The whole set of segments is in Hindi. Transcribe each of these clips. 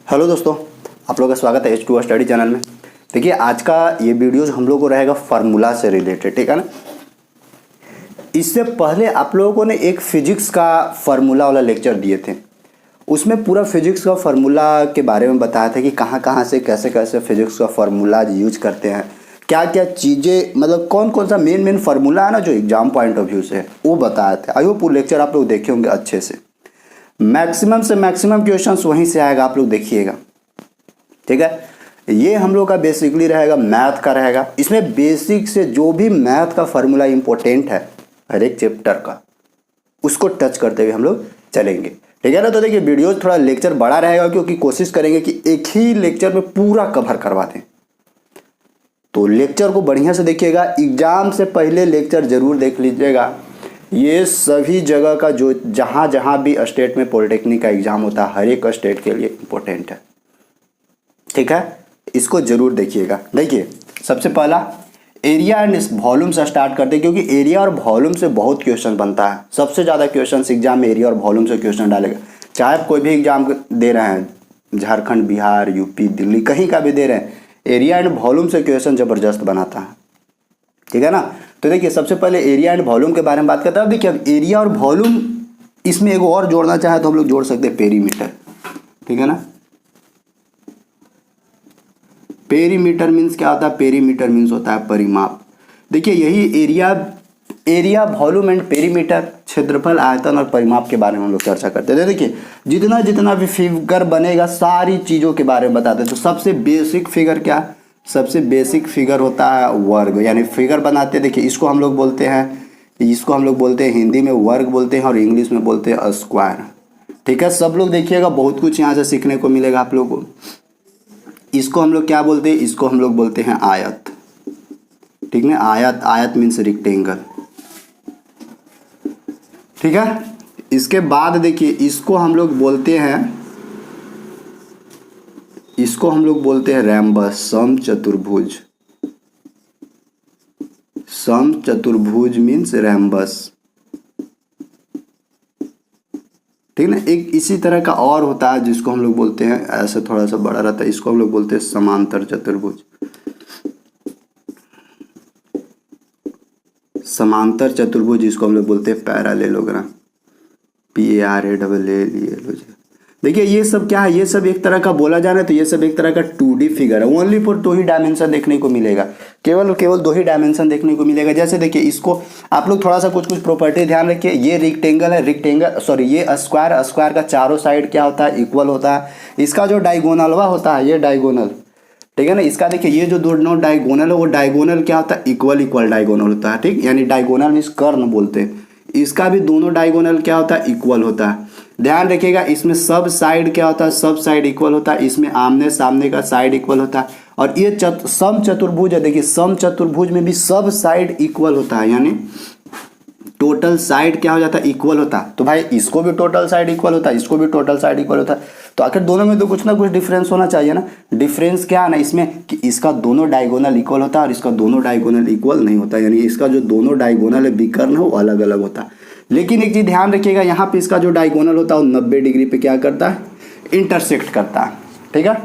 हेलो दोस्तों, आप लोगों का स्वागत है H2O स्टडी चैनल में। देखिए, आज का ये वीडियोज हम लोग को रहेगा फार्मूला से रिलेटेड, ठीक है ना। इससे पहले आप लोगों ने एक फिजिक्स का फार्मूला वाला लेक्चर दिए थे। उसमें पूरा फिजिक्स का फार्मूला के बारे में बताया था कि कहाँ कहाँ से कैसे कैसे फिजिक्स का फार्मूला यूज करते हैं, क्या क्या चीज़ें, मतलब कौन कौन सा मेन फार्मूला है ना जो एग्जाम पॉइंट ऑफ व्यू से है, वो बताया था। आई होप वो लेक्चर आप लोग देखे होंगे अच्छे से। मैक्सिमम से मैक्सिमम क्वेश्चंस वहीं से आएगा, आप लोग देखिएगा, ठीक है। ये हम लोग का बेसिकली रहेगा, मैथ का रहेगा। इसमें बेसिक से जो भी मैथ का फार्मूला इंपॉर्टेंट है हर एक चैप्टर का, उसको टच करते हुए हम लोग चलेंगे, ठीक है ना। तो देखिए, वीडियो थोड़ा लेक्चर बड़ा रहेगा क्योंकि कोशिश करेंगे कि एक ही लेक्चर में पूरा कवर करवा दें। तो लेक्चर को बढ़िया से देखिएगा, एग्जाम से पहले लेक्चर जरूर देख लीजिएगा। ये सभी जगह का जो जहाँ भी स्टेट में पॉलिटेक्निक का एग्जाम होता है, हर एक स्टेट के लिए इम्पोर्टेंट है, ठीक है। इसको जरूर देखिएगा। देखिए, सबसे पहला एरिया एंड वॉल्यूम से स्टार्ट करते हैं, क्योंकि एरिया और वॉल्यूम से बहुत क्वेश्चन बनता है। सबसे ज़्यादा क्वेश्चन एग्जाम में एरिया और वॉल्यूम से क्वेश्चन डालेगा। चाहे आप कोई भी एग्जाम दे रहे हैं, झारखंड, बिहार, यूपी, दिल्ली, कहीं का भी दे रहे हैं, एरिया एंड वॉल्यूम से क्वेश्चन ज़बरदस्त बनाता है, ठीक है ना। तो देखिए, सबसे पहले एरिया एंड वॉल्यूम के बारे में बात करते हैं। अब देखिए, अब एरिया और वॉल्यूम, इसमें एक और जोड़ना चाहे तो हम लोग जोड़ सकते हैं पेरीमीटर, ठीक है ना। पेरीमीटर मीन्स क्या होता है? पेरीमीटर मीन्स होता है परिमाप। देखिए, यही एरिया वॉल्यूम एंड पेरीमीटर, क्षेत्रफल, आयतन और परिमाप के बारे में हम लोग चर्चा करते हैं। देखिए, जितना जितना भी फिगर बनेगा सारी चीज़ों के बारे में बताते हैं। तो सबसे बेसिक फिगर क्या? सबसे बेसिक फिगर होता है वर्ग, यानी फिगर बनाते हैं। देखिए, इसको हम लोग बोलते हैं हिंदी में वर्ग बोलते हैं और इंग्लिश में बोलते हैं स्क्वायर, ठीक है। सब लोग देखिएगा, बहुत कुछ यहाँ से सीखने को मिलेगा आप लोगों को। इसको हम लोग क्या बोलते हैं? इसको हम लोग बोलते हैं आयत, ठीक है। आयत मीन्स रेक्टेंगल, ठीक है। इसके बाद देखिए, इसको हम लोग बोलते हैं रैम्बस, समचतुर्भुज। समचतुर्भुज मीन्स रैम्बस, ठीक है ना। एक इसी तरह का और होता है जिसको हम लोग बोलते हैं, ऐसे थोड़ा सा बड़ा रहता है, इसको हम लोग बोलते हैं समांतर चतुर्भुज। समांतर चतुर्भुज इसको हम लोग बोलते हैं पैरेललोग्राम, PARALLEL। देखिए, ये सब क्या है? ये सब एक तरह का बोला जाना, तो ये सब एक तरह का 2D फिगर है। ओनली फॉर 2 ही डायमेंशन देखने को मिलेगा, केवल 2 ही डायमेंशन देखने को मिलेगा। जैसे देखिए, इसको आप लोग थोड़ा सा कुछ प्रॉपर्टी ध्यान रखिए। ये रेक्टेंगल है, ये स्क्वायर का चारों साइड क्या होता है? इक्वल होता है। इसका जो डायगोनलवा होता है, ये डायगोनल, ठीक है ना। इसका देखिए, ये जो दोनों डायगोनल है, वो डायगोनल क्या होता है? इक्वल डायगोनल होता है, ठीक। यानी डायगोनल मीन्स कर्ण बोलते हैं। इसका भी दोनों डायगोनल क्या होता है? इक्वल होता है। ध्यान रखिएगा, इसमें सब साइड क्या होता है? सब साइड इक्वल होता है। इसमें आमने सामने का साइड इक्वल होता है। और ये समचतुर्भुज है। देखिए, समचतुर्भुज में भी सब साइड इक्वल होता है, यानी टोटल साइड क्या हो जाता है? इक्वल होता है। तो भाई, इसको भी टोटल साइड इक्वल होता है, इसको भी टोटल साइड इक्वल होता है। तो आखिर दोनों में तो कुछ ना कुछ डिफरेंस होना चाहिए ना। डिफरेंस क्या है ना इसमें, कि इसका दोनों डायगोनल इक्वल होता है और इसका दोनों डायगोनल इक्वल नहीं होता, यानी इसका जो दोनों डायगोनल है विकर्ण है, वो अलग अलग होता है। लेकिन एक चीज ध्यान रखिएगा, यहाँ पे इसका जो डायगोनल होता है वो 90 डिग्री पे क्या करता है? इंटरसेक्ट करता है, ठीक है।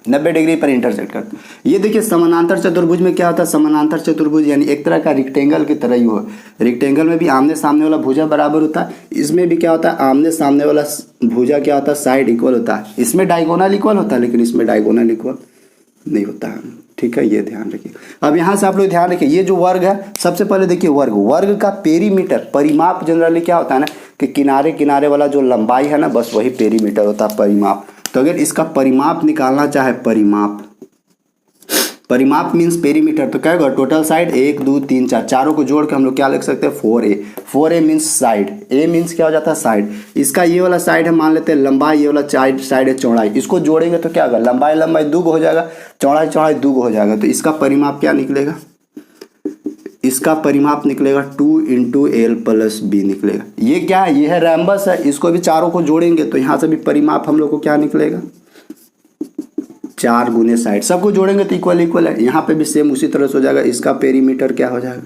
90 डिग्री पर इंटरसेक्ट करता है। ये देखिए, समानांतर चतुर्भुज में क्या होता है? समानांतर चतुर्भुज यानी एक तरह का रेक्टेंगल की तरह ही हो। रेक्टेंगल में भी आमने सामने वाला भुजा बराबर होता है। इसमें भी क्या होता है? आमने सामने वाला भुजा क्या होता है? साइड इक्वल होता है। इसमें डायगोनल इक्वल होता है, लेकिन इसमें डायगोनल इक्वल नहीं होता है, ठीक है। ये ध्यान रखिए। अब यहाँ से आप लोग ध्यान रखिए, ये जो वर्ग है, सबसे पहले देखिए वर्ग का पेरीमीटर, परिमाप जनरली क्या होता है ना, कि किनारे वाला जो लंबाई है ना, बस वही पेरीमीटर होता है, परिमाप। तो अगर इसका परिमाप निकालना चाहे, परिमाप मीन्स पेरीमीटर, तो क्या होगा? टोटल साइड 1 2 3 4, चारों को जोड़ के हम लोग क्या लिख सकते हैं? 4a means side. ए मीन्स क्या हो जाता है? साइड। इसका ये वाला साइड है, मान लेते हैं लंबाई, ये वाला साइड है चौड़ाई। इसको जोड़ेंगे तो क्या होगा? लंबाई 2 हो जाएगा, चौड़ाई 2 हो जाएगा। तो इसका परिमाप क्या निकलेगा? इसका परिमाप निकलेगा 2 × L + B निकलेगा। ये क्या है? ये है रैम्बस है। इसको भी चारों को जोड़ेंगे तो यहाँ से भी परिमाप हम लोग को क्या निकलेगा? 4 गुने साइड, सबको जोड़ेंगे तो इक्वल है। यहाँ पे भी सेम उसी तरह से हो जाएगा। इसका पेरीमीटर क्या हो जाएगा?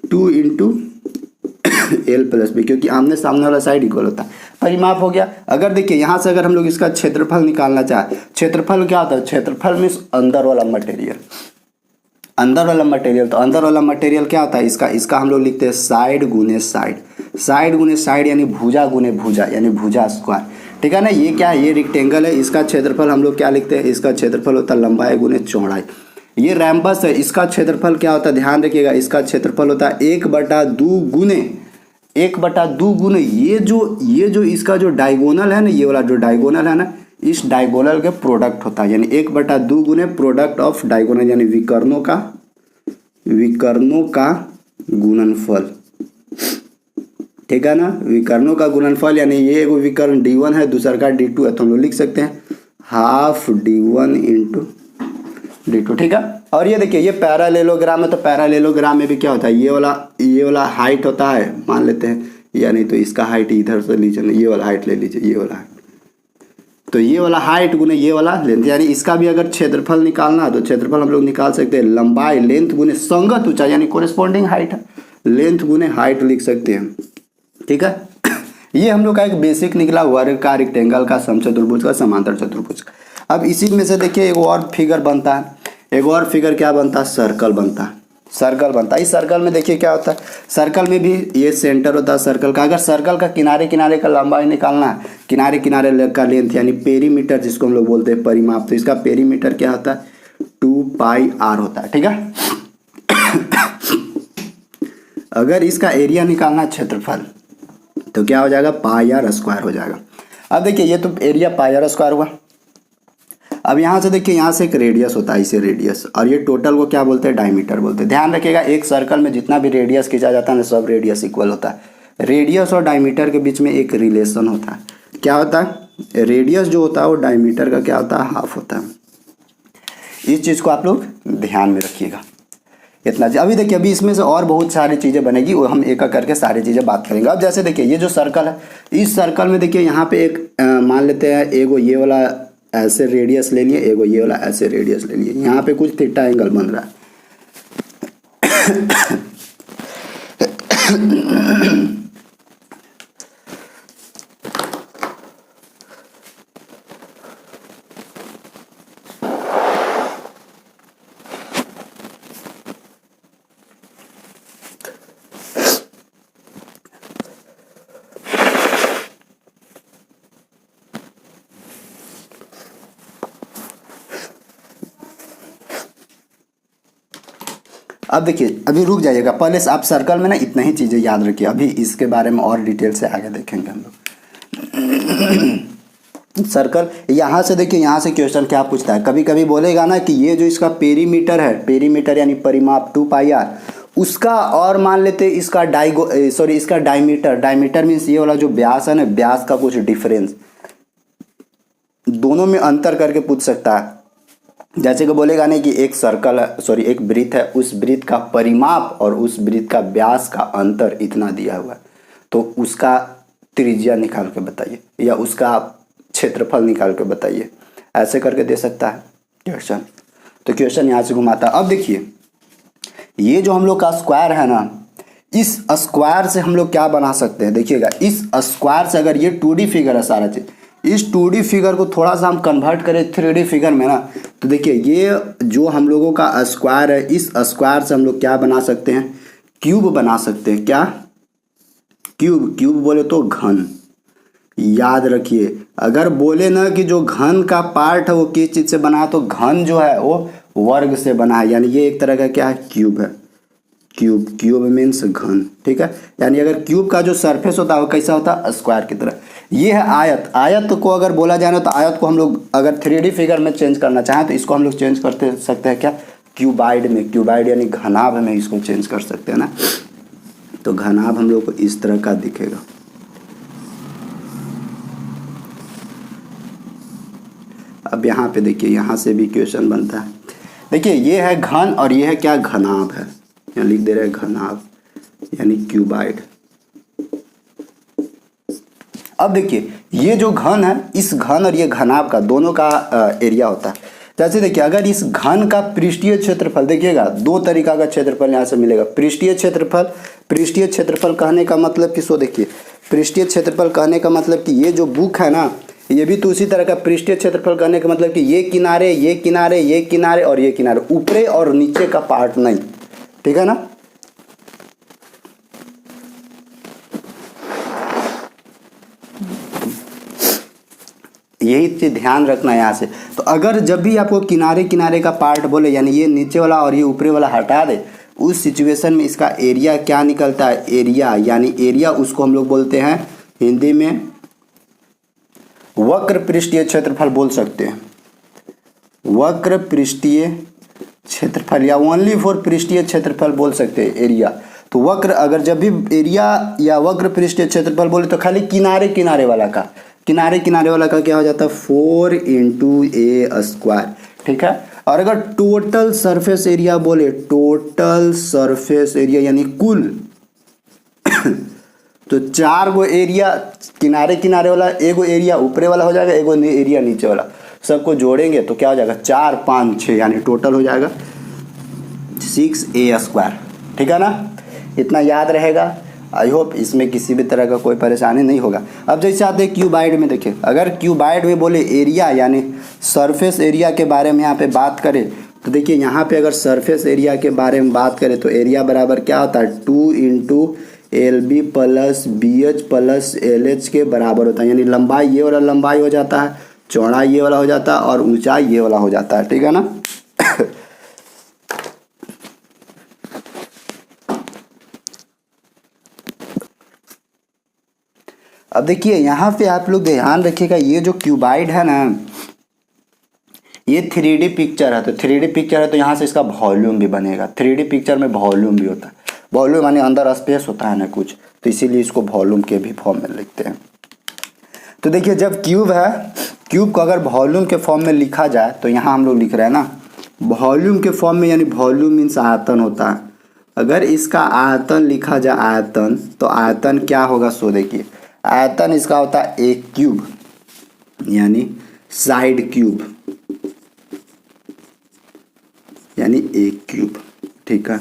2 × L + B, क्योंकि आमने सामने वाला साइड इक्वल होता है। परिमाप हो गया। अगर देखिए यहाँ से अगर हम लोग इसका क्षेत्रफल निकालना चाहे, क्षेत्रफल क्या होता है, क्षेत्रफल मीन्स अंदर वाला मटेरियल, अंदर वाला मटेरियल। तो अंदर वाला मटेरियल क्या होता है, इसका हम लोग लिखते हैं साइड गुने साइड, साइड गुने साइड यानी भुजा गुने भुजा यानी भुजा स्क्वायर, ठीक है ना। ये क्या है, ये रेक्टेंगल है, इसका क्षेत्रफल हम लोग क्या लिखते हैं, इसका क्षेत्रफल होता है लंबाई गुने चौड़ाई। ये रैम्बस है, इसका क्षेत्रफल क्या होता है, ध्यान रखिएगा, इसका क्षेत्रफल होता है 1/2 गुने ये जो इसका जो डायगोनल है ना, ये वाला जो डायगोनल है ना, इस डायगोनल के प्रोडक्ट होता है, यानी 1/2 गुने प्रोडक्ट ऑफ डायगोनल यानी विकर्णों का गुणनफल, ठीक है ना। विकर्णों का गुणनफल यानी ये एगो विकर्ण d1 है, दूसरा का d2 है, तो हम लोग लिख सकते हैं हाफ d1 इंटू d2, ठीक है। और ये देखिए ये पैरालेलोग्राम है, तो पैरालेलोग्राम में भी क्या होता है, ये वाला हाइट होता है, मान लेते हैं, या नहीं तो इसका हाइट इधर से लीजिए, ये वाला हाइट ले लीजिए, ये वाला हाइट, तो ये वाला हाइट गुने ये वाला लेंथ, यानी इसका भी अगर क्षेत्रफल निकालना है तो क्षेत्रफल हम लोग निकाल सकते हैं लंबाई लेंथ गुने संगत ऊंचाई यानी कोरेस्पॉन्डिंग हाइट है, लेंथ गुने हाइट लिख सकते हैं, ठीक है। ये हम लोग का एक बेसिक निकला वर्ग का, रेक्टेंगल का, समचतुर्भुज का, समांतर चतुर्भुज का। अब इसी में से देखिए एक और फिगर बनता है, एक और फिगर क्या बनता है, सर्कल बनता है, सर्कल बनता है। इस सर्कल में देखिए क्या होता है, सर्कल में भी ये सेंटर होता है सर्कल का। अगर सर्कल का किनारे किनारे का लंबाई निकालना है, किनारे किनारे का लेंथ यानी पेरीमीटर जिसको हम लोग बोलते हैं परिमाप, तो इसका पेरीमीटर क्या होता है 2πr होता है, ठीक है। अगर इसका एरिया निकालना क्षेत्रफल तो क्या हो जाएगा, πr² हो जाएगा। अब देखिए ये तो एरिया πr² हुआ। अब यहाँ से देखिए, यहाँ से एक रेडियस होता है, इसे रेडियस, और ये टोटल को क्या बोलते हैं, डायमीटर बोलते हैं। ध्यान रखिएगा एक सर्कल में जितना भी रेडियस खींचा जाता है ना, सब रेडियस इक्वल होता है। रेडियस और डायमीटर के बीच में एक रिलेशन होता है, क्या होता है, रेडियस जो होता है वो डायमीटर का क्या होता है, हाफ होता है। इस चीज़ को आप लोग ध्यान में रखिएगा। इतना अभी देखिए, अभी इसमें से और बहुत सारी चीज़ें बनेगी, वो हम एक एक करके सारी चीज़ें बात करेंगे। अब जैसे देखिए ये जो सर्कल है, इस सर्कल में देखिए यहाँ पे एक मान लेते हैं, एगो ये वाला ऐसे रेडियस ले लिए, एगो ये वाला ऐसे रेडियस ले लिए, यहाँ पे कुछ थीटा एंगल बन रहा है। अब देखिए, अभी रुक जाइएगा, पहले से आप सर्कल में ना इतना ही चीज़ें याद रखिए, अभी इसके बारे में और डिटेल से आगे देखेंगे हम लोग। सर्कल यहाँ से देखिए, यहाँ से क्वेश्चन क्या पूछता है, कभी कभी बोलेगा ना कि ये जो इसका पेरीमीटर है, पेरीमीटर यानी परिमाप 2πr, उसका और मान लेते इसका इसका डायमीटर, डायमीटर मीन्स ये वाला जो व्यास है ना, व्यास का कुछ डिफरेंस, दोनों में अंतर करके पूछ सकता है। जैसे कि बोलेगा नहीं कि एक सर्कल है, एक वृत्त है, उस वृत्त का परिमाप और उस वृत्त का व्यास का अंतर इतना दिया हुआ है, तो उसका त्रिज्या निकाल के बताइए या उसका क्षेत्रफल निकाल के बताइए, ऐसे करके दे सकता है क्वेश्चन। तो क्वेश्चन यहाँ से घुमाता है। अब देखिए ये जो हम लोग का स्क्वायर है ना, इस स्क्वायर से हम लोग क्या बना सकते हैं, देखिएगा इस स्क्वायर से, अगर ये 2D फिगर है सारा चीज, इस 2D फिगर को थोड़ा सा हम कन्वर्ट करें 3D फिगर में ना, तो देखिए ये जो हम लोगों का स्क्वायर है, इस स्क्वायर से हम लोग क्या बना सकते हैं, क्यूब बना सकते हैं। क्या क्यूब, क्यूब बोले तो घन, याद रखिए। अगर बोले ना कि जो घन का पार्ट है वो किस चीज से बना है, तो घन जो है वो वर्ग से बना है, यानी ये एक तरह का क्या है, क्यूब है। क्यूब, क्यूब मीन्स घन, ठीक है। यानी अगर क्यूब का जो सरफेस होता है वो कैसा होता है, स्क्वायर की तरह। ये है आयत, आयत को अगर बोला जाए ना, तो आयत को हम लोग अगर 3D फिगर में चेंज करना चाहें तो इसको हम लोग चेंज करते सकते हैं क्या, क्यूबाइड में, क्यूबाइड यानी घनाभ में इसको चेंज कर सकते हैं ना। तो घनाभ हम लोग को इस तरह का दिखेगा। अब यहाँ पे देखिए, यहाँ से भी क्वेश्चन बनता है। देखिए ये है घन और ये है क्या, घनाभ है, यहाँ लिख दे रहे हैं घनाभ यानी क्यूबाइड। अब देखिए ये जो घन है, इस घन और ये घनाभ का दोनों का एरिया होता है। जैसे देखिए अगर इस घन का पृष्ठीय क्षेत्रफल, देखिएगा दो तरीका का क्षेत्रफल यहाँ से मिलेगा। पृष्ठीय क्षेत्रफल कहने का मतलब कि, सो देखिए पृष्ठीय क्षेत्रफल कहने का मतलब कि ये जो बुक है ना, ये भी तो उसी तरह का पृष्ठीय क्षेत्रफल कहने का मतलब कि ये किनारे ये किनारे ये किनारे और ये किनारे, ऊपरी और नीचे का पार्ट नहीं, ठीक है ना। यही चीज ध्यान रखना है यहाँ से। तो अगर जब भी आपको किनारे किनारे का पार्ट बोले, यानी ये नीचे वाला और ये ऊपरी वाला हटा दे, उस सिचुएशन में इसका एरिया क्या निकलता है, एरिया, यानी एरिया उसको हम लोग बोलते हैं हिंदी में वक्र पृष्ठीय क्षेत्रफल बोल सकते हैं। वक्र पृष्ठीय क्षेत्रफल या ओनली फॉर पृष्ठीय क्षेत्रफल बोल सकते हैं एरिया। तो वक्र, अगर जब भी एरिया या वक्र पृष्ठीय क्षेत्रफल बोले तो खाली किनारे किनारे वाला का, किनारे किनारे वाला का क्या हो जाता है 4 × a², ठीक है। और अगर टोटल सरफेस एरिया बोले, टोटल सरफेस एरिया यानी कुल तो 4 गो एरिया किनारे किनारे वाला, एगो एरिया ऊपरे वाला हो जाएगा, एगो एरिया नीचे वाला, सबको जोड़ेंगे तो क्या हो जाएगा 4 5 6, यानी टोटल हो जाएगा 6a², ठीक है ना। इतना याद रहेगा। आई होप इसमें किसी भी तरह का कोई परेशानी नहीं होगा। अब जैसे आते हैं क्यूबाइड में, देखिए अगर क्यूबाइड में बोले एरिया यानी सरफेस एरिया के बारे में यहाँ पे बात करें तो देखिए यहाँ पे अगर सरफेस एरिया के बारे में बात करें तो एरिया बराबर क्या होता है 2 × LB + BH + LH के बराबर होता है। यानी लंबाई ये वाला लंबाई हो जाता है, चौड़ाई ये वाला हो जाता है और ऊंचाई ये वाला हो जाता है, ठीक है ना। अब देखिए यहाँ पे आप लोग ध्यान रखिएगा, ये जो क्यूबाइड है ना, ये 3D पिक्चर है। तो 3D पिक्चर है तो यहाँ से इसका वॉल्यूम भी बनेगा। 3D पिक्चर में वॉल्यूम भी होता है, वॉल्यूम यानी अंदर स्पेस होता है ना कुछ, तो इसीलिए इसको वॉल्यूम के भी फॉर्म में लिखते हैं। तो देखिए जब क्यूब है, क्यूब को अगर वॉल्यूम के फॉर्म में लिखा जाए तो यहाँ हम लोग लिख रहे हैं ना वॉल्यूम के फॉर्म में, यानी वॉल्यूम मीन्स आयतन होता है। अगर इसका आयतन लिखा जाए आयतन, तो आयतन क्या होगा, सो देखिए आयतन इसका होता है एक क्यूब, यानी साइड क्यूब, यानी एक क्यूब, ठीक है।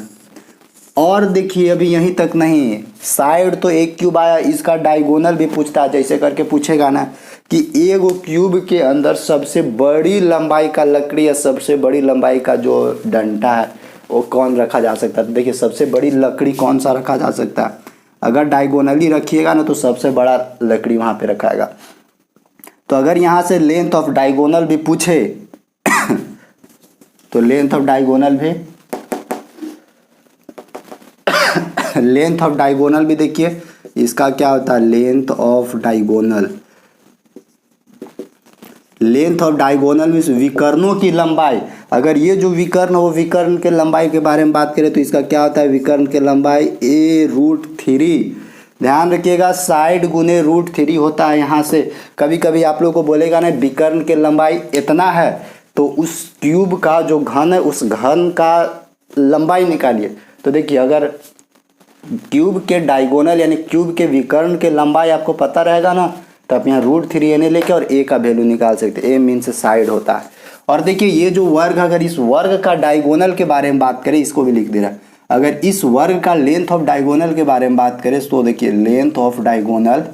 और देखिए अभी यहीं तक नहीं, साइड तो एक क्यूब आया, इसका डायगोनल भी पूछता है। जैसे करके पूछेगा ना कि एगो क्यूब के अंदर सबसे बड़ी लंबाई का लकड़ी या सबसे बड़ी लंबाई का जो डंडा है वो कौन रखा जा सकता है। तो देखिए सबसे बड़ी लकड़ी कौन सा रखा जा सकता है, अगर डायगोनली रखिएगा ना तो सबसे बड़ा लकड़ी वहाँ पे रखाएगा। तो अगर यहाँ से लेंथ ऑफ डायगोनल भी पूछे तो लेंथ ऑफ डायगोनल भी देखिए इसका क्या होता है, लेंथ ऑफ डायगोनल मीन्स विकर्णों की लंबाई। अगर ये जो विकर्ण वो विकर्ण के लंबाई के बारे में बात करें तो इसका क्या होता है, विकर्ण के लंबाई a√3। ध्यान रखिएगा साइड गुने √3 होता है। यहाँ से कभी कभी आप लोग को बोलेगा ना विकर्ण के लंबाई इतना है, तो उस क्यूब का जो घन है उस घन का लंबाई निकालिए। तो देखिए अगर क्यूब के डायगोनल यानी क्यूब के विकर्ण के लंबाई आपको पता रहेगा ना, तो आप यहाँ √3 यानी लेके और a का वैल्यू निकाल सकते हैं। a मीन्स साइड होता है। और देखिए ये जो वर्ग, अगर इस वर्ग का डायगोनल के बारे में बात करें, इसको भी लिख दे रहा है। अगर इस वर्ग का लेंथ ऑफ डायगोनल के बारे में बात करें तो देखिए लेंथ ऑफ डायगोनल,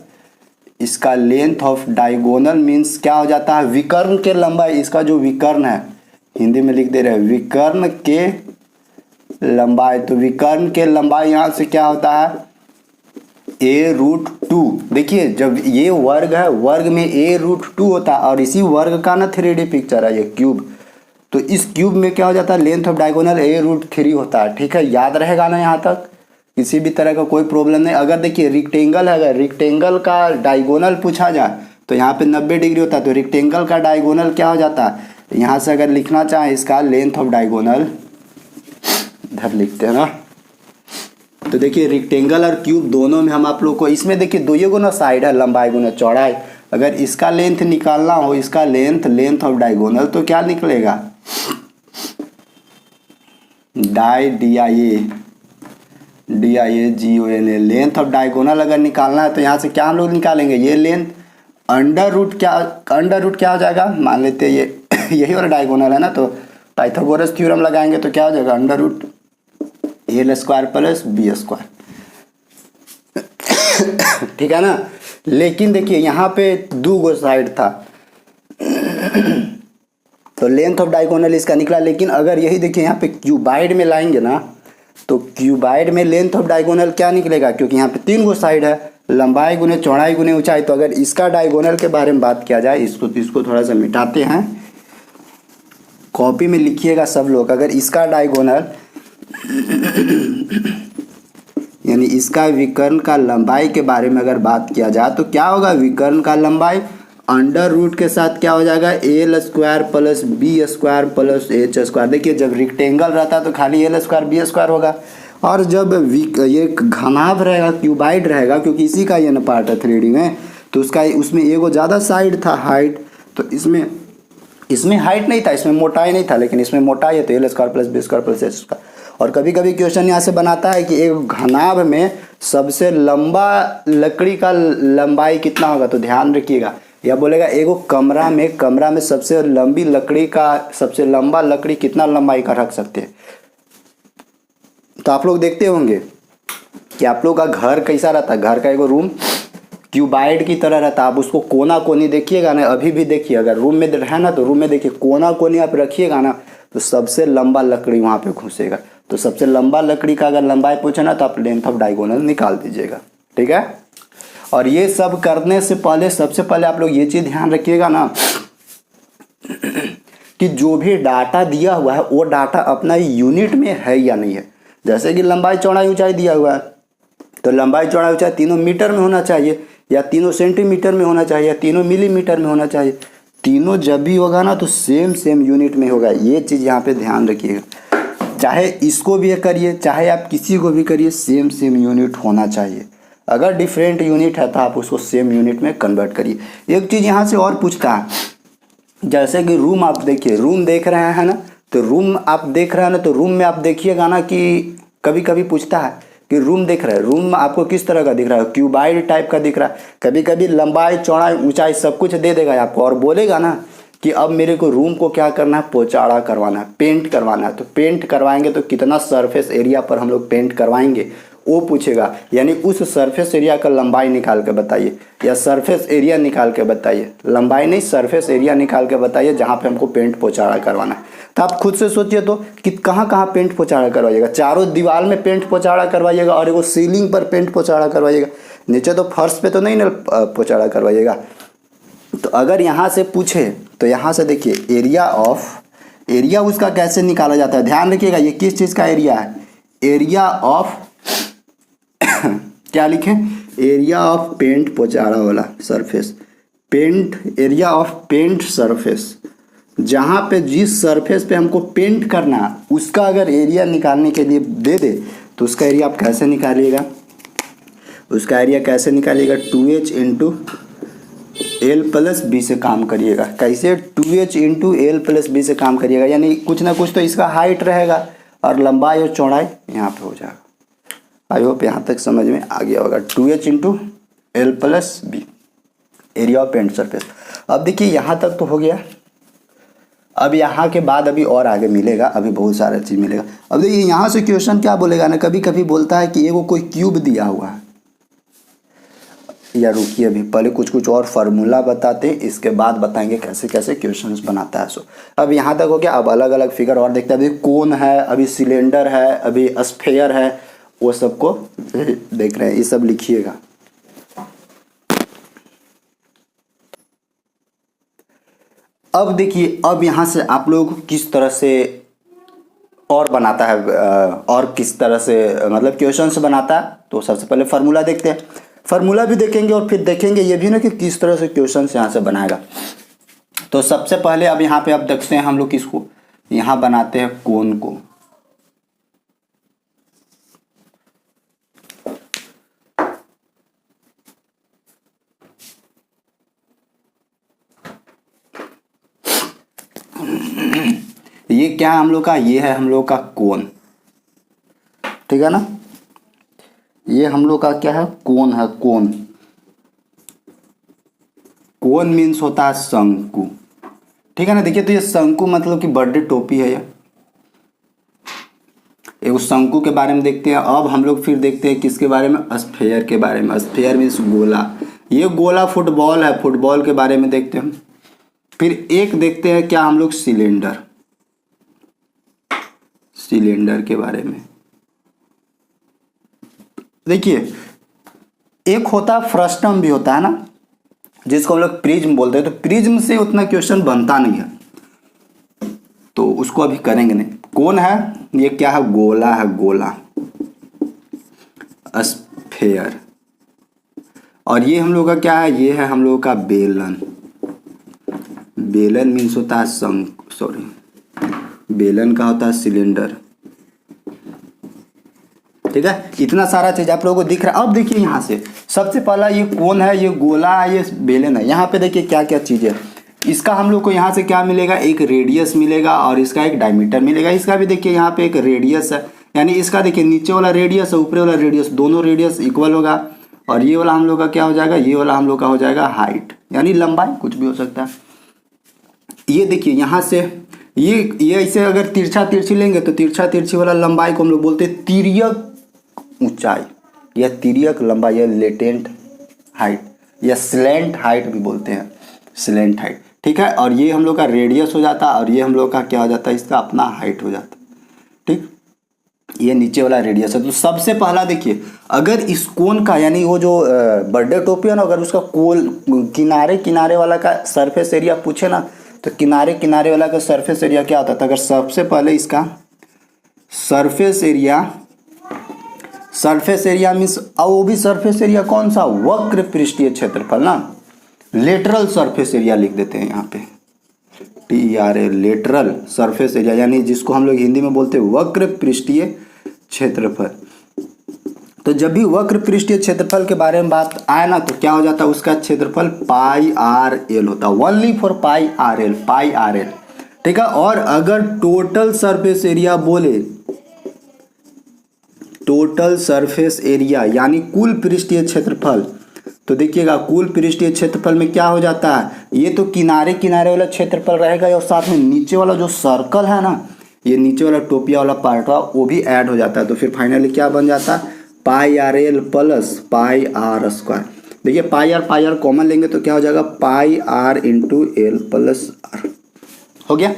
इसका लेंथ ऑफ डायगोनल मीन्स क्या हो जाता है, विकर्ण के लंबाई। इसका जो विकर्ण है हिंदी में लिख दे रहे हैं विकर्ण के लंबाई। तो विकर्ण के लंबाई यहाँ से क्या होता है a√2। देखिए जब ये वर्ग है, वर्ग में a√2 होता है और इसी वर्ग का ना 3D पिक्चर है ये क्यूब। तो इस क्यूब में क्या हो जाता है, लेंथ ऑफ डायगोनल a√3 होता है, ठीक है। याद रहेगा ना यहाँ तक, किसी भी तरह का कोई प्रॉब्लम नहीं। अगर देखिए रेक्टेंगल है, अगर रेक्टेंगल का डायगोनल पूछा जाए तो यहाँ पे 90 डिग्री होता है। तो रेक्टेंगल का डायगोनल क्या हो जाता है, यहाँ से अगर लिखना चाहें इसका लेंथ ऑफ डायगोनल, इधर लिखते हैं ना, तो देखिए रेक्टेंगल और क्यूब दोनों में हम आप लोग को, इसमें देखिए दो ये गुना साइड है, लंबाई गुना चौड़ाई। अगर इसका लेंथ निकालना हो, इसका लेंथ ऑफ डायगोनल, तो क्या निकलेगा DIAGONA। लेंथ ऑफ डायगोनल अगर निकालना है तो यहाँ से क्या हम लोग निकालेंगे, ये लेंथ अंडर रूट क्या हो जाएगा, मान लेते हैं ये यही वाला डायगोनल है ना, तो पाइथागोरस थ्योरम लगाएंगे तो क्या हो जाएगा, under root L square plus B square. ठीक है ना। लेकिन देखिए यहाँ पे दो गो साइड था तो लेंथ ऑफ डायगोनल इसका निकला। लेकिन अगर यही देखिए यहाँ पे क्यूबाइड में लाएंगे ना, तो क्यूबाइड में लेंथ ऑफ डायगोनल क्या निकलेगा, क्योंकि यहाँ पे तीन गो साइड है, लंबाई गुने चौड़ाई गुने ऊंचाई। तो अगर इसका डायगोनल के बारे में बात किया जाए, इसको थोड़ा सा मिटाते हैं, कॉपी में लिखिएगा सब लोग। अगर इसका डायगोनल यानी इसका विकर्ण का लंबाई के बारे में अगर बात किया जाए तो क्या होगा, विकर्ण का लंबाई अंडर रूट के साथ क्या हो जाएगा, L square plus B square plus H square. देखिए जब रेक्टेंगल रहता है तो खाली एल स्क्वायर बी स्क्वायर होगा, और जब ये घनाभ रहेगा, क्यूबाइड रहेगा, क्योंकि इसी का ये न पार्ट है 3D में, तो उसका उसमें एगो ज़्यादा साइड था हाइट, तो इसमें हाइट नहीं था, इसमें मोटाई नहीं था, लेकिन इसमें मोटाई है, तो L square plus B square plus H square. और कभी कभी क्वेश्चन यहाँ से बनाता है कि एक घनाभ में सबसे लंबा लकड़ी का लंबाई कितना होगा, तो ध्यान रखिएगा, या बोलेगा एगो कमरा में सबसे लंबी लकड़ी का, सबसे लंबा लकड़ी कितना लंबाई का रख सकते हैं। तो आप लोग देखते होंगे कि आप लोग का घर कैसा रहता है, घर का एगो रूम क्यूबाइड की तरह रहता है। आप उसको कोना कोनी देखिएगा ना, अभी भी देखिए, अगर रूम में है ना तो रूम में देखिए कोना कोनी आप रखिएगा ना, तो सबसे लंबा लकड़ी वहाँ पे घुसेगा। तो सबसे लंबा लकड़ी का अगर लंबाई पूछे ना, तो आप लेंथ ऑफ डायगोनल निकाल दीजिएगा। ठीक है। और ये सब करने से पहले सबसे पहले आप लोग ये चीज़ ध्यान रखिएगा ना कि जो भी डाटा दिया हुआ है वो डाटा अपना यूनिट में है या नहीं है। जैसे कि लंबाई चौड़ाई ऊंचाई दिया हुआ है, तो लंबाई चौड़ाई ऊंचाई तीनों मीटर में होना चाहिए, या तीनों सेंटीमीटर में होना चाहिए, या तीनों मिलीमीटर में होना चाहिए। तीनों जब भी होगा ना तो सेम यूनिट में होगा। ये चीज़ यहाँ पे ध्यान रखिएगा, चाहे इसको भी करिए चाहे आप किसी को भी करिए, सेम यूनिट होना चाहिए। अगर डिफरेंट यूनिट है तो आप उसको सेम यूनिट में कन्वर्ट करिए। एक चीज़ यहाँ से और पूछता है, जैसे कि रूम आप देखिए, रूम देख रहे हैं ना, तो रूम आप देख रहे हैं ना, तो रूम में आप देखिएगा ना कि कभी कभी पूछता है कि रूम देख रहे हैं, रूम आपको किस तरह का दिख रहा है, क्यूबाइड टाइप का दिख रहा है। कभी कभी लंबाई चौड़ाई ऊंचाई सब कुछ दे देगा आपको, और बोलेगा ना कि अब मेरे को रूम को क्या करना है, पोचाड़ा करवाना है, पेंट करवाना है। तो पेंट करवाएंगे तो कितना सरफेस एरिया पर हम लोग पेंट करवाएंगे वो पूछेगा। यानी उस सरफेस एरिया का लंबाई निकाल के बताइए, या सरफेस एरिया निकाल के बताइए, लंबाई नहीं सरफेस एरिया निकाल के बताइए जहाँ पे हमको पेंट पोचाड़ा करवाना है। तो आप खुद से सोचिए तो कि कहाँ कहाँ पेंट पोचाड़ा करवाइएगा। चारों दीवार में पेंट पोचाड़ा करवाइएगा, और वो सीलिंग पर पेंट पोचाड़ा करवाइएगा, नीचे तो फर्श पे तो नहीं ना पोचाड़ा करवाइएगा। तो अगर यहाँ से पूछे तो यहाँ से देखिए एरिया उसका कैसे निकाला जाता है, ध्यान रखिएगा। ये किस चीज़ का एरिया है, एरिया ऑफ क्या लिखें, एरिया ऑफ पेंट पोचाड़ा वाला surface, paint area of paint surface. जहाँ पे जिस सरफेस पे हमको पेंट करना है उसका अगर एरिया निकालने के लिए दे दे तो उसका एरिया आप कैसे निकालिएगा, उसका एरिया कैसे निकालिएगा, 2h into L plus B से काम करिएगा। कैसे, 2h into L plus B से काम करिएगा। यानी कुछ ना कुछ तो इसका हाइट रहेगा और लंबाई और चौड़ाई यहाँ पे हो जाएगा। आई होप यहाँ तक समझ में आ गया होगा। 2h into L plus B, area of paint surface. अब देखिए यहाँ तक तो हो गया। अब यहाँ के बाद अभी और आगे मिलेगा, अभी बहुत सारा चीज़ मिलेगा। अब देखिए यहाँ से क्वेश्चन क्या बोलेगा ना, कभी कभी बोलता है कि एगो कोई क्यूब दिया हुआ है, या रुकिए अभी पहले कुछ और फार्मूला बताते हैं, इसके बाद बताएंगे कैसे कैसे क्वेश्चंस बनाता है। सो अब यहाँ तक हो गया। अब अलग अलग फिगर और देखते हैं। अभी कोन है, अभी सिलेंडर है, अभी स्फेयर है, वो सबको देख रहे हैं। ये सब लिखिएगा। अब देखिए, अब यहाँ से आप लोग किस तरह से और बनाता है, और किस तरह से मतलब क्वेश्चन से बनाता है। तो सबसे पहले फार्मूला देखते हैं, फार्मूला भी देखेंगे और फिर देखेंगे ये भी ना कि किस तरह से क्वेश्चन यहाँ से बनाएगा। तो सबसे पहले अब यहाँ पे आप देखते हैं, हम लोग किसको यहाँ बनाते हैं, कोन को। ये क्या है हम लोग का, ये है हम लोग का कोन, ठीक है ना। ये हम लोग का क्या है, कोन है। कोन मीन्स होता है शंकु, ठीक है ना। देखिए तो ये शंकु मतलब कि बर्थडे टोपी है ये। उस शंकु के बारे में देखते हैं। अब हम लोग फिर देखते हैं किसके बारे में, स्फेयर के बारे में। स्फेयर मीन्स गोला, ये गोला फुटबॉल है, फुटबॉल के बारे में देखते हैं। फिर एक देखते हैं क्या हम लोग, सिलेंडर, सिलेंडर के बारे में। देखिए एक होता है फ्रस्टम भी होता है ना, जिसको हम लोग प्रिज्म बोलते हैं। तो प्रिज्म से उतना क्वेश्चन बनता नहीं है, तो उसको अभी करेंगे नहीं। कौन है ये, क्या है, गोला है, गोला, स्फेयर। और ये हम लोग का क्या है, ये है हम लोग का बेलन। बेलन मीन्स होता है सॉरी, बेलन का होता है सिलेंडर। ठीक है, इतना सारा चीज आप लोगों को दिख रहा है। अब देखिए यहाँ से सबसे पहला ये कौन है, ये गोला है, ये बेलन है। यहाँ पे देखिए क्या क्या चीज़ है। इसका हम लोग को यहाँ से क्या मिलेगा, एक रेडियस मिलेगा और इसका एक डायमीटर मिलेगा। इसका भी देखिए यहाँ पे एक रेडियस है, यानी इसका देखिए नीचे वाला रेडियस और ऊपर वाला रेडियस, दोनों रेडियस इक्वल होगा। और ये वाला हम लोग का क्या हो जाएगा, ये वाला हम लोग का हो जाएगा हाइट, यानी लंबाई, कुछ भी हो सकता है। ये देखिए यहाँ से ये ऐसे अगर तिरछा तिरछी लेंगे तो तिरछा तिरछी वाला लंबाई को हम लोग बोलते हैं तिर्यक ऊंचाई या तिर्यक लंबाई या लेटेंट हाइट या स्लैंट हाइट भी बोलते हैं, स्लैंट हाइट। ठीक है, और ये हम लोग का रेडियस हो जाता है और ये हम लोग का क्या हो जाता है, इसका अपना हाइट हो जाता है। ठीक, ये नीचे वाला रेडियस है। तो सबसे पहला देखिए, अगर इस कोन का यानी वो जो बर्थडे टोपी है ना, अगर उसका कोल किनारे किनारे वाला का सरफेस एरिया पूछे ना, तो किनारे किनारे वाला का सरफेस एरिया क्या होता था। अगर सबसे पहले इसका सरफेस एरिया मीन्स, और वो भी सरफेस एरिया कौन सा, वक्र पृष्ठीय क्षेत्रफल ना, लेटरल सरफेस एरिया लिख देते हैं यहाँ पे, TRA, लेटरल सरफेस एरिया, यानी जिसको हम लोग हिंदी में बोलते हैं वक्र पृष्ठीय क्षेत्रफल। तो जब भी वक्र पृष्ठीय क्षेत्रफल के बारे में बात आए ना, तो क्या हो जाता है, उसका क्षेत्रफल πRL होता है, ओनली फॉर πRL। ठीक है, और अगर टोटल सरफेस एरिया बोले, टोटल सरफेस एरिया यानी कुल पृष्ठीय क्षेत्रफल, तो देखिएगा कुल पृष्ठीय क्षेत्रफल में क्या हो जाता है, ये तो किनारे किनारे वाला क्षेत्रफल रहेगा और साथ में नीचे वाला जो सर्कल है ना, ये नीचे वाला टोपिया वाला पार्ट हुआ, वो भी ऐड हो जाता है। तो फिर फाइनली क्या बन जाता है, πRL प्लस πR²। देखिए πR कॉमन लेंगे तो क्या हो जाएगा, πR into L plus R हो गया।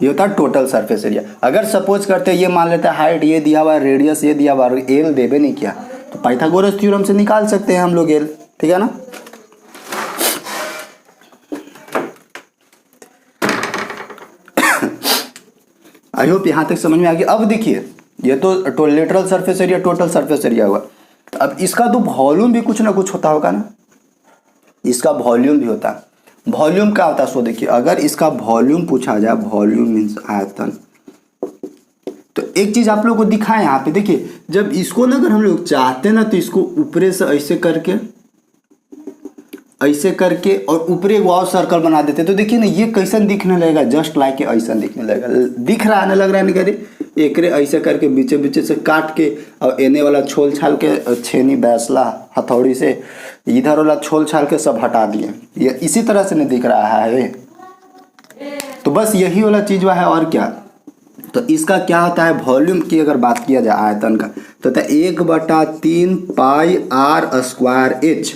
ये होता है टोटल सरफेस एरिया। अगर सपोज करते हैं ये मान लेते हैं हाइट ये दिया हुआ, रेडियस ये दिया हुआ, एल देवे नहीं किया, तो पाइथागोरस थ्योरम से निकाल सकते हैं हम लोग एल। ठीक है ना। आई होप यहाँ तक समझ में आ गया। अब देखिए ये तो lateral surface area, total surface area हुआ। अब इसका तो वॉल्यूम भी कुछ ना कुछ होता होगा ना, इसका वॉल्यूम भी होता है। वॉल्यूम क्या होता है, सो देखिए अगर इसका वॉल्यूम पूछा जाए, वॉल्यूम मीन्स आयतन, तो एक चीज आप लोग को दिखाएं यहाँ पे। देखिए जब इसको ना अगर हम लोग चाहते ना, तो इसको ऊपरे से ऐसे करके और ऊपर एक वाव सर्कल बना देते, तो देखिए ना ये कैसन दिखने लगेगा, जस्ट लाइक ऐसा दिखने लगेगा। दिख रहा है ना, लग रहा है नहीं, करे एकरे ऐसे करके बीचे बीचे से काट के और एने वाला छोल छाल के छेनी बैसला हथौड़ी से इधर वाला छोल छाल के सब हटा दिए, ये इसी तरह से नहीं दिख रहा है। तो बस यही वाला चीज है, और क्या। तो इसका क्या होता है, वॉल्यूम की अगर बात किया जाए आयतन का, तो 1/3 πr²h,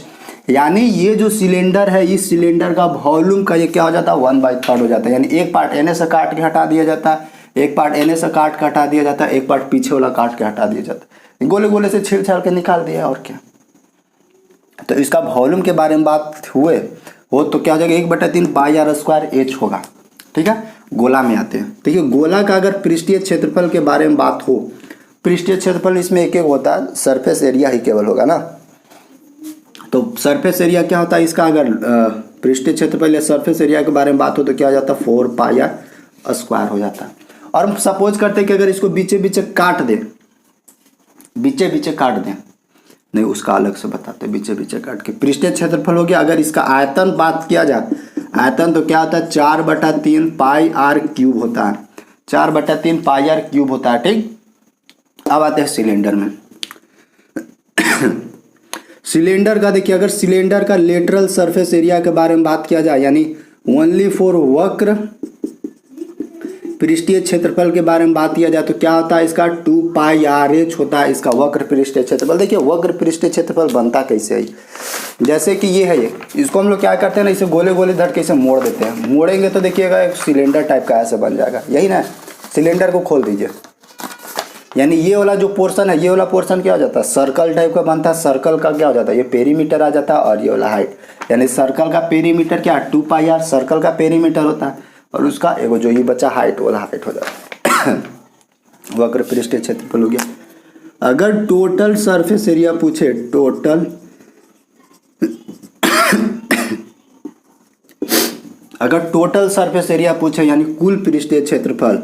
यानी ये जो सिलेंडर है, इस सिलेंडर का वॉल्यूम का ये क्या हो जाता है, 1/3 हो जाता है। यानी एक पार्ट एने से काट के हटा दिया जाता है, एक पार्ट एने से काट के हटा दिया जाता है, एक पार्ट पीछे वाला काट के हटा दिया जाता है, गोले गोले से छील छाल के निकाल दिया, और क्या। तो इसका वॉल्यूम के बारे में बात हुए हो तो क्या हो जाएगा, 1/3 πr² होगा। ठीक है, गोला में आते हैं। देखिए गोला का अगर पृष्ठीय क्षेत्रफल के बारे में बात हो, पृष्ठीय क्षेत्रफल इसमें एक एक होता है, सरफेस एरिया ही केवल होगा ना। तो सरफेस एरिया क्या होता है इसका, अगर पृष्ठीय क्षेत्रफल या सरफेस एरिया के बारे में बात हो तो क्या हो जाता है, 4πr² हो जाता है। और हम सपोज करते हैं कि अगर इसको बीचे बीचे काट दें, बीचे बीचे काट दें, नहीं उसका अलग से बताते, बीचे बीचे काट के पृष्ठीय क्षेत्रफल हो गया। अगर इसका आयतन बात किया जाए, आयतन तो क्या होता है, 4/3 πr³ होता है, 4/3 πr³ होता है। ठीक, अब आते हैं सिलेंडर में। सिलेंडर का देखिए, अगर सिलेंडर का लेटरल सरफेस एरिया के बारे में बात किया जाए, यानी ओनली फॉर वक्र पृष्ठीय क्षेत्रफल के बारे में बात किया जाए तो क्या होता है इसका 2πr(h) होता है इसका वक्र पृष्ठीय क्षेत्रफल। देखिए वक्र पृष्ठीय क्षेत्रफल बनता कैसे है, जैसे कि ये है, ये इसको हम लोग क्या करते हैं ना, इसे गोले गोले धर के इसे मोड़ देते हैं। मोड़ेंगे तो देखिएगा एक सिलेंडर टाइप का ऐसे बन जाएगा, यही ना। सिलेंडर को खोल दीजिए, यानी ये वाला जो पोर्शन है, ये वाला पोर्शन क्या हो जाता है, सर्कल टाइप का बनता है। सर्कल का क्या हो जाता है, ये पेरीमीटर आ जाता है, और ये वाला हाइट, यानी सर्कल का पेरीमीटर क्या है 2πr, सर्कल का पेरीमीटर होता है, और उसका एगो जो ये बचा हाइट, वाला हाइट हो जाता है। वक्र पृष्ठीय क्षेत्रफल हो गया। अगर टोटल सरफेस एरिया पूछे, टोटल अगर टोटल सरफेस एरिया पूछे यानी कुल पृष्ठीय क्षेत्रफल,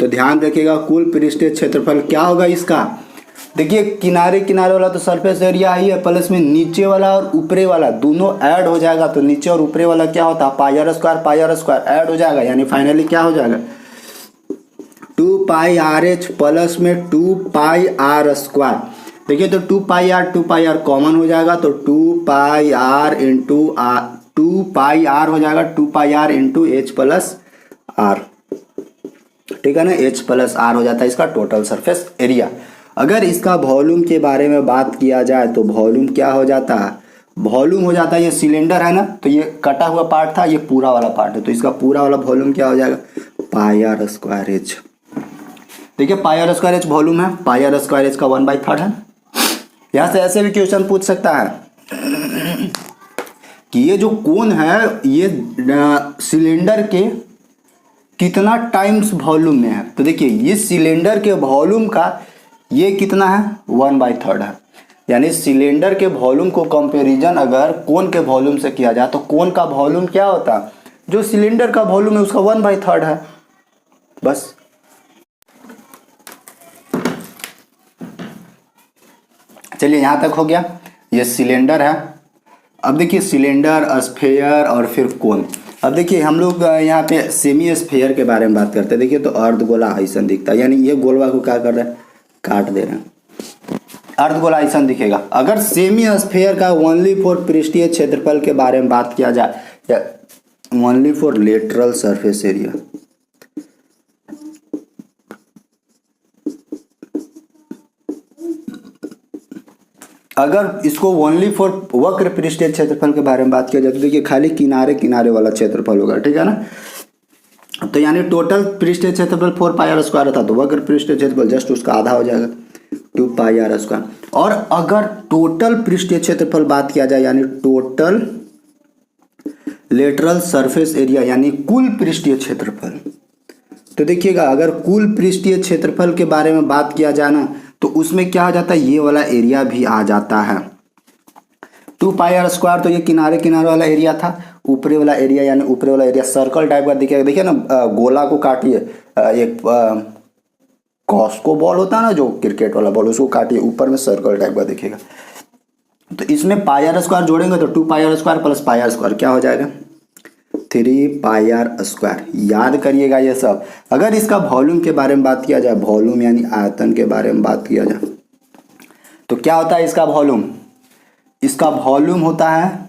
तो ध्यान रखिएगा कुल पृष्ठीय क्षेत्रफल क्या होगा इसका। देखिए किनारे किनारे वाला तो सरफेस एरिया ही है, प्लस में नीचे वाला और ऊपरे वाला दोनों ऐड हो जाएगा, तो नीचे और ऊपरे वाला क्या होता है पाई r² ऐड हो जाएगा, यानी फाइनली क्या हो जाएगा 2πrh प्लस में 2πr²। देखिए तो 2πr कॉमन हो जाएगा, तो 2πr इंटू 2πr हो जाएगा 2πr into h plus r, ठीक है ना, h प्लस r हो जाता है इसका टोटल सरफेस एरिया। अगर इसका वॉल्यूम के बारे में बात किया जाए तो वॉल्यूम क्या हो जाता है, वॉल्यूम हो जाता है, ये सिलेंडर है ना, तो ये कटा हुआ पार्ट था, ये पूरा वाला पार्ट है, तो इसका पूरा वाला वॉल्यूम क्या हो जाएगा πr²h। देखिए πr² वॉल्यूम है, πr² का 1/3 है। यहाँ से ऐसे भी क्वेश्चन पूछ सकता है कि ये जो कोन है ये सिलेंडर के कितना टाइम्स वॉल्यूम में है, तो देखिए ये सिलेंडर के वॉल्यूम का ये कितना है 1/3 है, यानी सिलेंडर के वॉल्यूम को कंपैरिजन अगर कोन के वॉल्यूम से किया जाए तो कोन का वॉल्यूम क्या होता है, जो सिलेंडर का वॉल्यूम है उसका 1/3 है। बस चलिए यहाँ तक हो गया, ये सिलेंडर है। अब देखिए सिलेंडर, स्फेयर और फिर कोन। अब देखिए हम लोग यहाँ पे सेमी स्फेयर के बारे में बात करते हैं। देखिए तो अर्धगोला ऐसा दिखता है, यानी ये गोलवा को क्या कर रहे हैं, काट दे रहे हैं, अर्धगोला ऐसा दिखेगा। अगर सेमी स्फेयर का ओनली फॉर पृष्ठीय क्षेत्रफल के बारे में बात किया जाए या only for lateral surface area, अगर इसको ओनली फॉर वक्र पृष्ठीय क्षेत्रफल के बारे में बात किया जाए तो देखिए खाली किनारे किनारे वाला क्षेत्रफल होगा, ठीक है ना। तो यानी टोटल पृष्ठीय क्षेत्रफल 4πr² था, तो वक्र पृष्ठीय क्षेत्रफल जस्ट उसका आधा हो जाएगा 2πr²। और अगर टोटल पृष्ठीय क्षेत्रफल बात किया जाए यानी टोटल लेटरल सरफेस एरिया यानी कुल पृष्ठीय क्षेत्रफल, तो देखिएगा अगर कुल पृष्ठीय क्षेत्रफल के बारे में बात किया जाए ना तो उसमें क्या हो जाता है, ये वाला एरिया भी आ जाता है 2πr²। तो ये किनारे किनारे वाला एरिया था, ऊपरी वाला एरिया यानी ऊपरी वाला एरिया सर्कल टाइप का दिखेगा। देखिए ना गोला को काटिए, एक कॉस्को बॉल होता है ना जो क्रिकेट वाला बॉल, उसको काटिए, ऊपर में सर्कल टाइप का दिखेगा। तो इसमें πr² जोड़ेंगे तो 2πr² प्लस πr² क्या हो जाएगा 3πr²। याद करिएगा ये सब। अगर इसका वॉल्यूम के बारे में बात किया जाए, वॉल्यूम यानी आयतन के बारे में बात किया जाए तो क्या होता है इसका वॉल्यूम, इसका वॉल्यूम होता है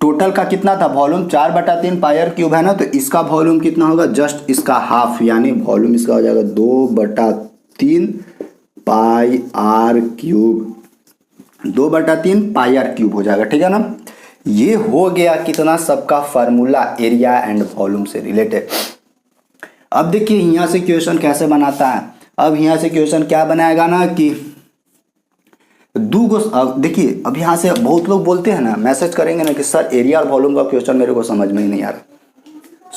टोटल का कितना था वॉल्यूम 4/3 πr³ है ना, तो इसका वॉल्यूम कितना होगा जस्ट इसका हाफ, यानी वॉल्यूम इसका हो जाएगा 2/3 πr³, 2/3 πr³ हो जाएगा, ठीक है ना। ये हो गया कितना सबका फार्मूला एरिया एंड वॉल्यूम से रिलेटेड। अब देखिए यहाँ से क्वेश्चन कैसे बनाता है। अब यहाँ से क्वेश्चन क्या बनाएगा ना कि अब देखिए अब यहाँ से बहुत लोग बोलते हैं ना, मैसेज करेंगे ना कि सर एरिया और वॉल्यूम का क्वेश्चन मेरे को समझ में ही नहीं आ रहा।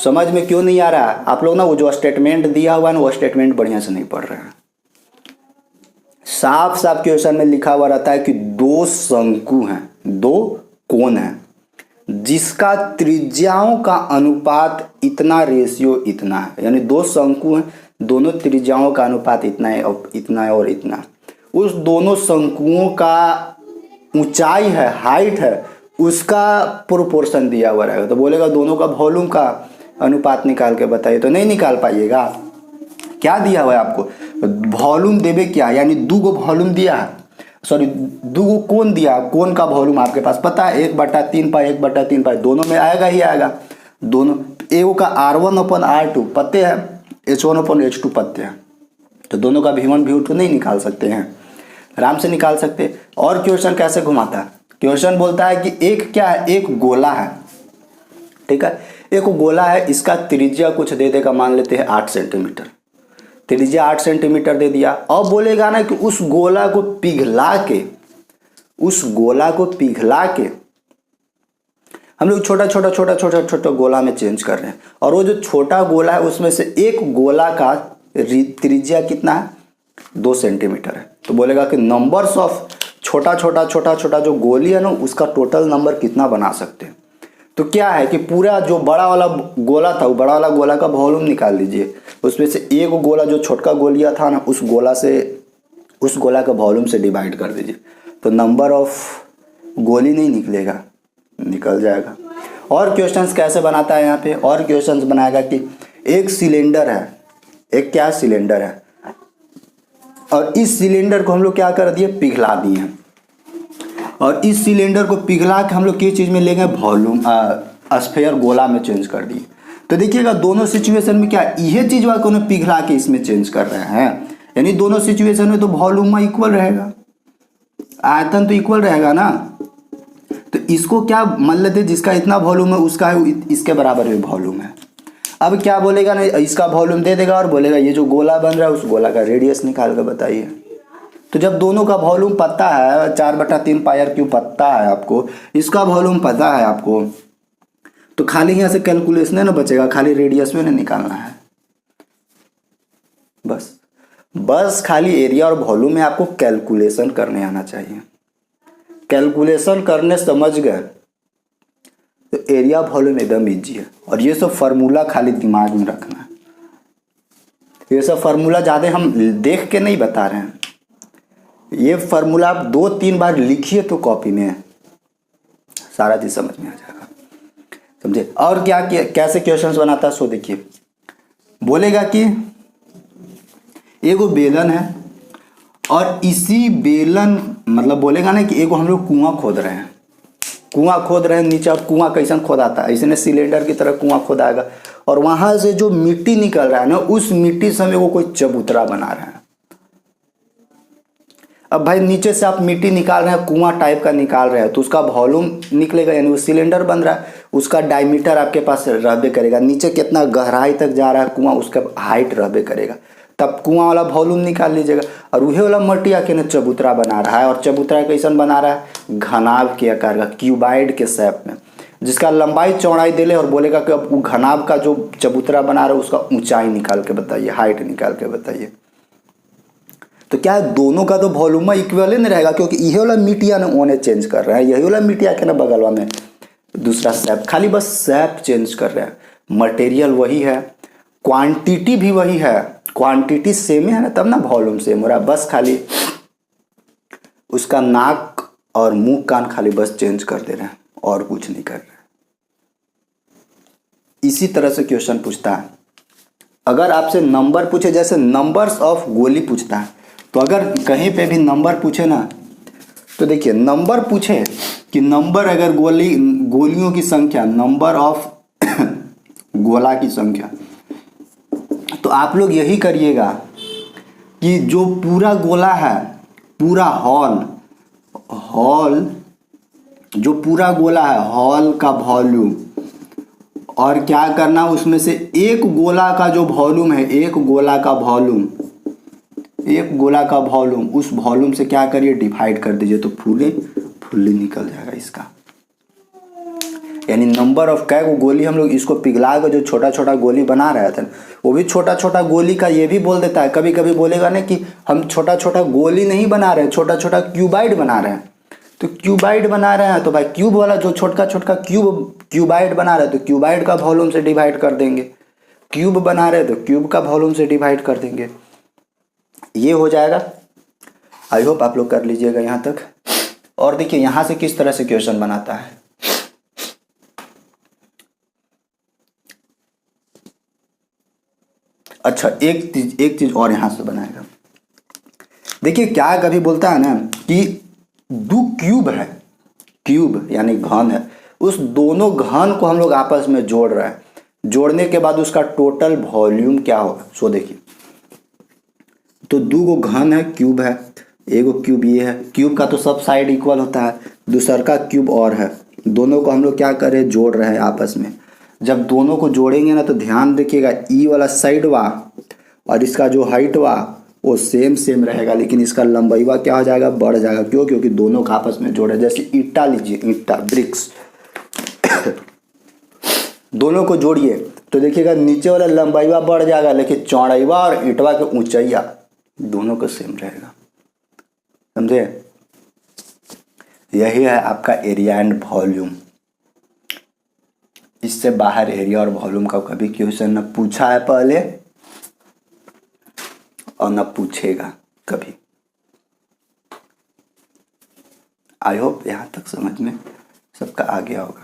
समझ में क्यों नहीं आ रहा है, आप लोग ना वो जो स्टेटमेंट दिया हुआ है ना वो स्टेटमेंट बढ़िया से नहीं पढ़ रहे हैं। साफ साफ क्वेश्चन में लिखा हुआ रहता है कि दो शंकु हैं, दो कोण है जिसका त्रिज्याओं का अनुपात इतना रेशियो इतना है, यानी दो शंकु हैं दोनों त्रिज्याओं का अनुपात इतना है और इतना है और इतना, उस दोनों शंकुओं का ऊंचाई है हाइट है उसका प्रोपोर्शन दिया हुआ रहेगा। तो बोलेगा दोनों का वॉल्यूम का अनुपात निकाल के बताइए, तो नहीं निकाल पाइएगा। क्या दिया हुआ है आपको वॉल्यूम देवे क्या, यानी दो गो वॉल्यूम दिया है, सॉरी दो कोण दिया, कोण का वॉल्यूम आपके पास पता है 1/3 पाई 1/3 पाई, दोनों में आएगा ही आएगा। दोनों AO का R1/R2 पते हैं, H1/H2 पते हैं, तो दोनों का V1 V2 नहीं निकाल सकते हैं, आराम से निकाल सकते। और क्वेश्चन कैसे घुमाता है, क्वेश्चन बोलता है कि एक क्या है, एक गोला है, ठीक है, एक गोला है, इसका त्रिज्या कुछ दे देगा, मान लेते हैं 8 सेंटीमीटर, त्रिज्या 8 सेंटीमीटर दे दिया। अब बोलेगा ना कि उस गोला को पिघला के, उस गोला को पिघला के हम लोग छोटा छोटा छोटा छोटा छोटा गोला में चेंज कर रहे हैं, और वो जो छोटा गोला है उसमें से एक गोला का त्रिज्या कितना है, 2 सेंटीमीटर है। तो बोलेगा कि नंबर्स ऑफ छोटा छोटा छोटा छोटा जो गोली है ना, उसका टोटल नंबर कितना बना सकते हैं। तो क्या है कि पूरा जो बड़ा वाला गोला था, वो बड़ा वाला गोला का वॉल्यूम निकाल लीजिए, उसमें से एक गोला जो छोटका गोलिया था ना, उस गोला से, उस गोला का वॉल्यूम से डिवाइड कर दीजिए, तो नंबर ऑफ गोली नहीं निकलेगा, निकल जाएगा। और क्वेश्चंस कैसे बनाता है यहाँ पे, और क्वेश्चंस बनाएगा कि एक सिलेंडर है, एक क्या सिलेंडर है, और इस सिलेंडर को हम लोग क्या कर दिए, पिघला दिए, और इस सिलेंडर को पिघला के हम लोग किस चीज़ में ले गए, वॉल्यूम स्फीयर गोला में चेंज कर दिए। तो देखिएगा दोनों सिचुएशन में क्या यह चीज़ को उन्हें पिघला के इसमें चेंज कर रहे हैं, यानी दोनों सिचुएशन में तो वॉल्यूम में इक्वल रहेगा, आयतन तो इक्वल रहेगा ना। तो इसको क्या मान लेते, जिसका इतना वॉल्यूम है उसका इसके बराबर भी वॉल्यूम है। अब क्या बोलेगा ना, इसका वॉल्यूम दे देगा और बोलेगा ये जो गोला बन रहा है उस गोला का रेडियस निकाल कर बताइए। तो जब दोनों का वॉल्यूम पता है, 4/3 πr³ पता है आपको, इसका वॉल्यूम पता है आपको, तो खाली यहाँ से कैलकुलेशन ना बचेगा, खाली रेडियस में नहीं निकालना है, बस खाली एरिया और वॉल्यूम में आपको कैलकुलेशन करने आना चाहिए। कैलकुलेशन करने समझ गए तो एरिया वॉल्यूम एकदम ईजी है। और ये सब फार्मूला खाली दिमाग में रखना है, ये सब फार्मूला ज़्यादा हम देख के नहीं बता रहे हैं, ये फार्मूला आप 2-3 बार लिखिए तो कॉपी में सारा चीज समझ में आ जाएगा, समझे। और क्या कैसे क्वेश्चंस बनाता है सो देखिए, बोलेगा कि एगो बेलन है और इसी बेलन, मतलब बोलेगा ना कि एगो हम लोग कुआं खोद रहे हैं, नीचे। अब कुआं कैसे खोदाता है, ऐसे सिलेंडर की तरह कुआं खोदाएगा, और वहां से जो मिट्टी निकल रहा है ना, उस मिट्टी से हमें वो कोई चबूतरा बना रहे हैं। अब भाई नीचे से आप मिट्टी निकाल रहे हैं, कुआं टाइप का निकाल रहे हैं, तो उसका वॉल्यूम निकलेगा, यानी वो सिलेंडर बन रहा है, उसका डायमीटर आपके पास रहबे करेगा, नीचे कितना गहराई तक जा रहा है कुआं, उसका हाइट रहबे करेगा, तब कुआं वाला वॉल्यूम निकाल लीजिएगा। और वही वाला मिट्टी आके ना चबूतरा बना रहा है, और चबूतरा कैसन बना रहा है, घनाभ के आकार का, क्यूबाइड के शेप में, जिसका लंबाई चौड़ाई दे ले, और बोलेगा कि अब वो घनाभ का जो चबूतरा बना रहा है उसका ऊंचाई निकाल के बताइए, हाइट निकाल के बताइए। तो क्या है, दोनों का तो वॉल्यूम इक्वल नहीं रहेगा, क्योंकि यही वाला मिट्टिया ना ओने चेंज कर रहे हैं, यही वाला मिट्टिया के ना बगलवा में दूसरा शेप, खाली बस शेप चेंज कर रहे हैं, मटेरियल वही है, क्वांटिटी भी वही है, क्वांटिटी सेम है ना, तब ना वॉल्यूम सेम हो रहा है, बस खाली उसका नाक और मुंह कान खाली बस चेंज कर दे रहे हैं, और कुछ नहीं कर रहे। इसी तरह से क्वेश्चन पूछता है, अगर आपसे नंबर पूछे, जैसे नंबर्स ऑफ गोली पूछता है, तो अगर कहीं पे भी नंबर पूछे ना, तो देखिए नंबर पूछे कि नंबर, अगर गोलियों की संख्या, नंबर ऑफ गोला की संख्या, तो आप लोग यही करिएगा कि जो पूरा गोला है, पूरा हॉल जो पूरा गोला है, हॉल का वॉल्यूम, और क्या करना, उसमें से एक गोला का जो वॉल्यूम है, एक गोला का वॉल्यूम, उस वॉल्यूम से क्या करिए, डिवाइड कर दीजिए, तो फुल्ली निकल जाएगा इसका। यानी नंबर ऑफ कै को गोली हम लोग इसको पिघला कर जो छोटा छोटा गोली बना रहे थे, वो भी छोटा छोटा गोली का ये भी बोल देता है। कभी कभी बोलेगा ना कि हम छोटा छोटा गोली नहीं बना रहे हैं, छोटा छोटा क्यूबाइड बना रहे हैं। तो क्यूबाइड बना रहे हैं तो भाई क्यूब वाला जो छोटा छोटा क्यूबाइड बना रहे हैं, तो क्यूबाइड का वॉल्यूम से डिवाइड कर देंगे। क्यूब बना रहे हैं तो क्यूब का वॉल्यूम से डिवाइड कर देंगे। ये हो जाएगा। आई होप आप लोग कर लीजिएगा यहाँ तक। और देखिए यहाँ से किस तरह से क्वेश्चन बनाता है। अच्छा एक चीज और यहाँ से बनाएगा। देखिए क्या कभी बोलता है ना कि दो क्यूब है, क्यूब यानी घन है, उस दोनों घन को हम लोग आपस में जोड़ रहे हैं। जोड़ने के बाद उसका टोटल वॉल्यूम क्या होगा। सो देखिए, तो दो गो घन है, क्यूब है, एगो क्यूब ये है, क्यूब का तो सब साइड इक्वल होता है, दूसर का क्यूब और है, दोनों को हम लोग क्या कर रहे हैं, जोड़ रहे हैं आपस में। जब दोनों को जोड़ेंगे ना तो ध्यान रखिएगा, ई वाला साइड वा और इसका जो हाइट वा वो सेम सेम रहेगा, लेकिन इसका लंबाईवा क्या हो जाएगा, बढ़ जाएगा। क्यों? क्योंकि दोनों का आपस में जोड़े। जैसे ईंटा लीजिए, ईंटा ब्रिक्स दोनों को जोड़िए तो देखिएगा नीचे वाला लंबाईवा बढ़ जाएगा, लेकिन चौड़ाईवा और ईंटवा के ऊंचाइया दोनों का सेम रहेगा। समझे? यही है आपका एरिया एंड वॉल्यूम। इससे बाहर एरिया और वॉल्यूम का कभी क्वेश्चन न पूछा है पहले और न पूछेगा कभी। आई होप यहाँ तक समझ में सबका आ गया होगा।